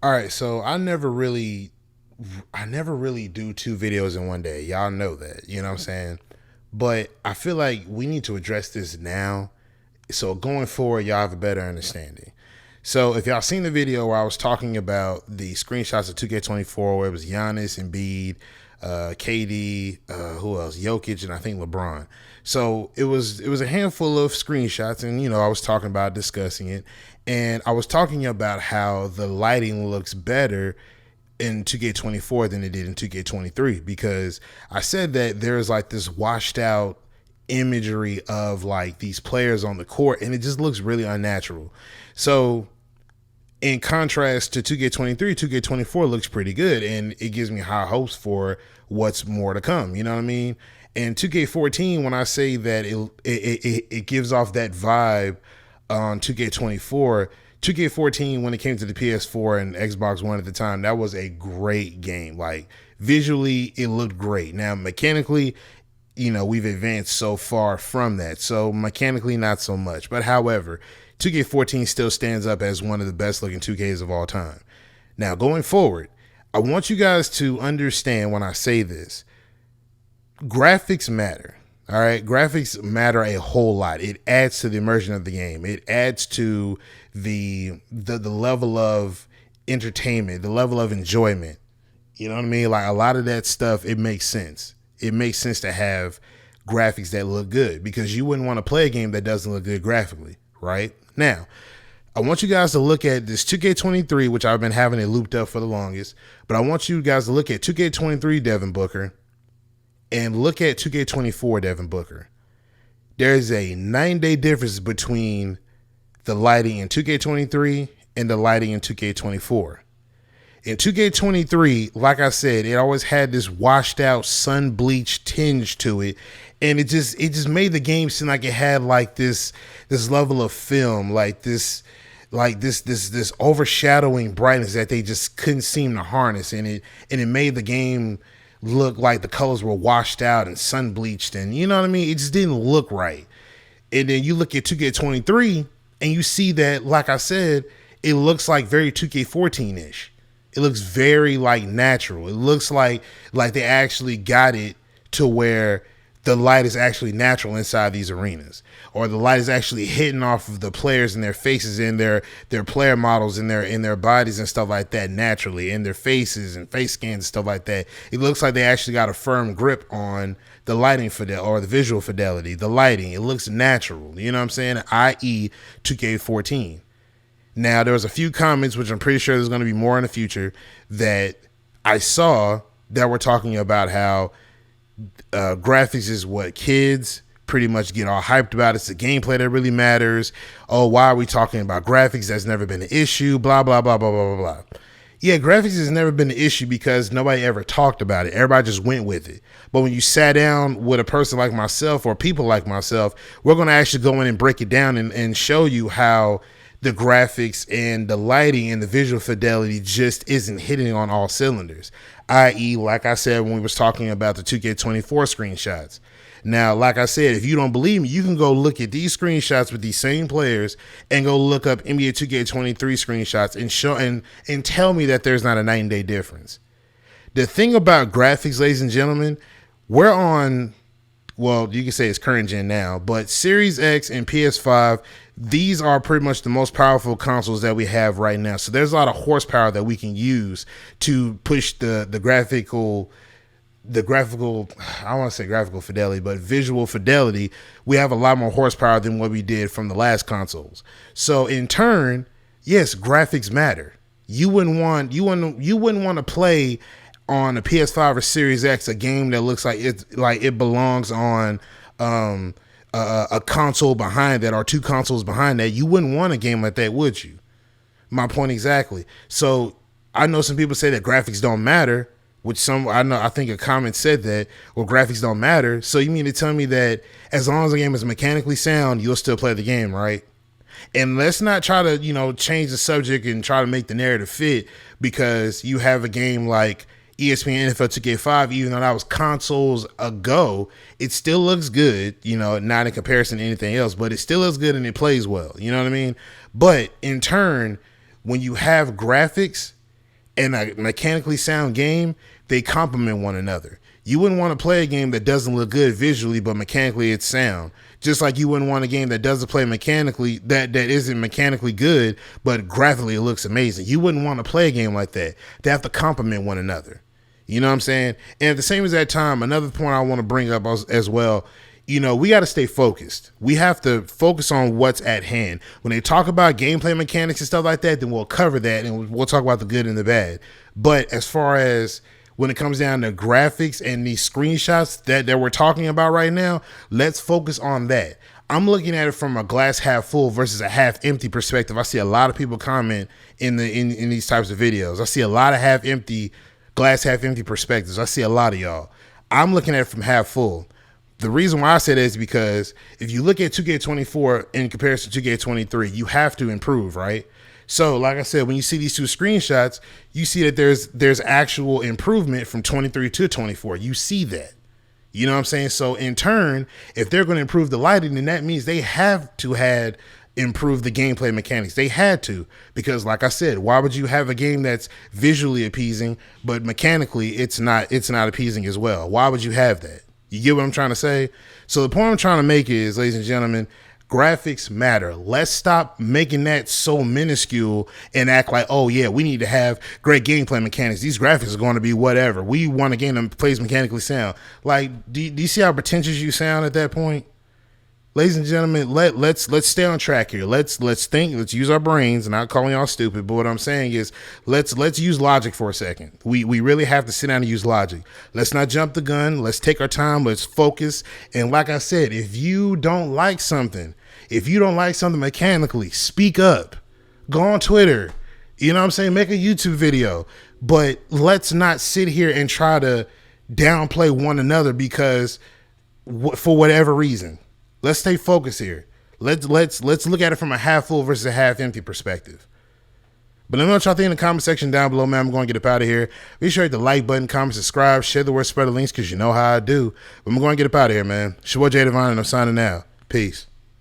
All right, so I never really do two videos in one day. Y'all know that. You know what I'm saying? But I feel like we need to address this now. So going forward, y'all have a better understanding. So if y'all seen the video where I was talking about the screenshots of 2K24 where it was Giannis, Embiid, KD, who else? Jokic, and I think LeBron. So it was a handful of screenshots, and I was talking about discussing it, and I was talking about how the lighting looks better in 2K24 than it did in 2K23 because I said that there's like this washed out imagery of like these players on the court and it just looks really unnatural. So in contrast to 2K23, 2K24 looks pretty good and it gives me high hopes for what's more to come. You know what I mean? And 2K14, when I say that it gives off that vibe on 2K24, 2K14 when it came to the PS4 and Xbox One at the time, that was a great game. Like visually, it looked great. Now mechanically, we've advanced so far from that. So mechanically, not so much. But however, 2K14 still stands up as one of the best looking 2Ks of all time. Now, going forward, I want you guys to understand when I say this, graphics matter. All right, graphics matter a whole lot. It adds to the immersion of the game. It adds to the level of entertainment, the level of enjoyment. You know what I mean? Like a lot of that stuff, it makes sense. It makes sense to have graphics that look good because you wouldn't want to play a game that doesn't look good graphically, right? Now, I want you guys to look at this 2K23, which I've been having it looped up for the longest, but I want you guys to look at 2K23 Devin Booker and look at 2K24 Devin Booker. There's a 9-day difference between the lighting in 2K23 and the lighting in 2K24. In 2K23, like I said, it always had this washed out sun bleached tinge to it, and it just made the game seem like it had like this level of film, like this overshadowing brightness that they just couldn't seem to harness, and it made the game look like the colors were washed out and sun bleached, and you know what I mean? It just didn't look right. And then you look at 2K23 and you see that, like I said, it looks like very 2K14 ish. It looks very like natural. It looks like they actually got it to where the light is actually natural inside these arenas, or the light is actually hitting off of the players and their faces and their player models in their bodies and stuff like that naturally, in their faces and face scans and stuff like that. It looks like they actually got a firm grip on the lighting fidelity or the visual fidelity, the lighting. It looks natural. You know what I'm saying? I.e., 2K14. Now, there was a few comments, which I'm pretty sure there's going to be more in the future, that I saw that were talking about how graphics is what kids pretty much get all hyped about. It's the gameplay that really matters. Oh, why are we talking about graphics? That's never been an issue. Blah, blah, blah, blah, blah, blah, blah. Yeah, graphics has never been an issue because nobody ever talked about it. Everybody just went with it. But when you sat down with a person like myself or people like myself, we're going to actually go in and break it down and show you how the graphics and the lighting and the visual fidelity just isn't hitting on all cylinders. I.e., like I said when we was talking about the 2K24 screenshots. Now, like I said, if you don't believe me, you can go look at these screenshots with these same players and go look up NBA 2K23 screenshots and show and tell me that there's not a 9-day difference. The thing about graphics, ladies and gentlemen, we're on, well, you can say it's current gen now, but Series X and PS5, these are pretty much the most powerful consoles that we have right now. So there's a lot of horsepower that we can use to push the graphical, I don't want to say graphical fidelity, but visual fidelity. We have a lot more horsepower than what we did from the last consoles. So in turn, yes, graphics matter. You wouldn't want to play on a PS5 or Series X a game that looks like it belongs on a console behind that or two consoles behind that. You wouldn't want a game like that, would you? My point exactly. So I know some people say that graphics don't matter, which I think a comment said that, well, graphics don't matter. So you mean to tell me that as long as the game is mechanically sound, you'll still play the game, right? And let's not try to, change the subject and try to make the narrative fit because you have a game like ESPN NFL 2K5, even though that was consoles ago, it still looks good, not in comparison to anything else, but it still looks good and it plays well. You know what I mean? But in turn, when you have graphics, and a mechanically sound game, they complement one another. You wouldn't want to play a game that doesn't look good visually, but mechanically it's sound. Just like you wouldn't want a game that doesn't play mechanically, that isn't mechanically good, but graphically it looks amazing. You wouldn't want to play a game like that. They have to complement one another. You know what I'm saying? And at the same as that time, another point I want to bring up as well, you know, we got to stay focused. We have to focus on what's at hand. When they talk about gameplay mechanics and stuff like that, then we'll cover that and we'll talk about the good and the bad. But as far as when it comes down to graphics and these screenshots that we're talking about right now, let's focus on that. I'm looking at it from a glass half full versus a half empty perspective. I see a lot of people comment in these types of videos. I see a lot of glass half empty perspectives. I see a lot of y'all. I'm looking at it from half full. The reason why I say that is because if you look at 2K24 in comparison to 2K23, you have to improve, right? So, like I said, when you see these two screenshots, you see that there's actual improvement from 23 to 24. You see that. You know what I'm saying? So, in turn, if they're going to improve the lighting, then that means they have to had improved the gameplay mechanics. They had to, because like I said, why would you have a game that's visually appeasing, but mechanically it's not appeasing as well? Why would you have that? You get what I'm trying to say? So the point I'm trying to make is, ladies and gentlemen, graphics matter. Let's stop making that so minuscule and act like, oh yeah, we need to have great gameplay mechanics. These graphics are going to be whatever. We want a game that plays mechanically sound. Like, do you see how pretentious you sound at that point? Ladies and gentlemen, let's stay on track here. Let's think. Let's use our brains. Not calling y'all stupid, but what I'm saying is let's use logic for a second. We really have to sit down and use logic. Let's not jump the gun. Let's take our time. Let's focus. And like I said, if you don't like something mechanically, speak up. Go on Twitter. You know what I'm saying? Make a YouTube video. But let's not sit here and try to downplay one another because for whatever reason. Let's stay focused here. Let's look at it from a half full versus a half empty perspective. But let me know what y'all think in the comment section down below, man. I'm going to get up out of here. Be sure to hit the like button, comment, subscribe, share the word, spread the links, because you know how I do. But I'm going to get up out of here, man. It's your boy Devin, and I'm signing out. Peace.